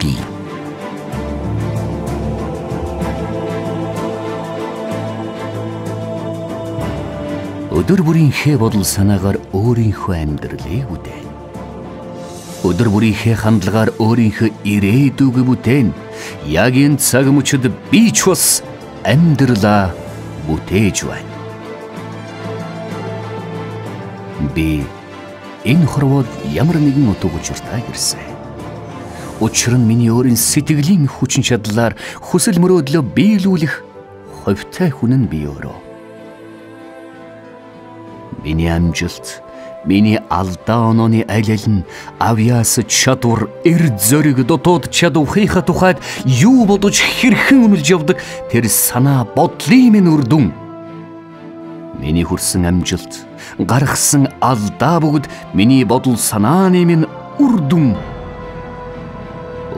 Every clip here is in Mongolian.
бий. Өдөр бүрийнхээ бодол санаагаар өөрийнхөө амьдралыг бүтээн. Өдөр бүрийнхээ хандлагаар өөрийнхөө ирээдүйг бүтээн. Яг энэ цаг мөчид би ч бас амьдралаа бүтээж байна. Би энэ хорвоод ямар нэгэн утга учиртай гэрсэн. Учир нь миний өөрийн сэтгэлийн хүчин чадлаар хүсэл мөрөөдлөө биелүүлэх хувьтай хүн нь би өөрөө. Миний амжилт, миний алдаа онооны аль аль нь авьяас чадвар, эрд зориг, дотоод чадварынхаа тухайд юу бодож хэрхэн үнэлж явдаг тэр санаа бодлын минь үр дүн. Миний хүрсэн амжилт, гаргасан алдаа бүгд миний бодол санааны минь үр дүн.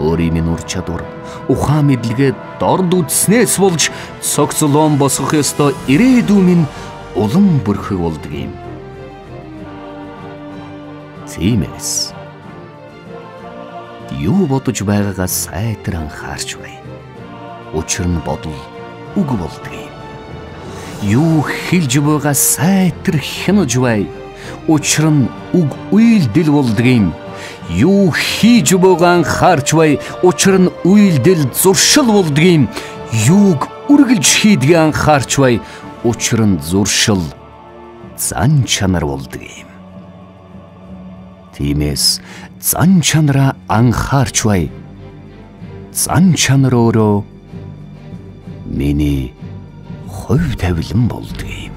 Өөрийн минь ур чадвар, ухаан мэдлэгээ дорд үдснээс болж цогцлон босгох ёстой ирээдүй минь улам бүрхэг болдог юм. Тиймээс юу бодож байгаагаа сайтар анхаарч бай. Учир нь бодол үг болдог юм. Юу хэлж байгаа сайтар хянаж бай. Учир нь үг үйлдэл болдог юм. Юу хийж байгаа анхаарч бай. Учир нь үйлдэл зуршил болдог юм. Юуг үргэлж хийдгээ анхаарч бай. Учир нь зуршил зан чанар болдог юм. Тиймээс зан чанараа анхаарч бай. Зан чанар өөрөө миний хувь тавилан болдог юм.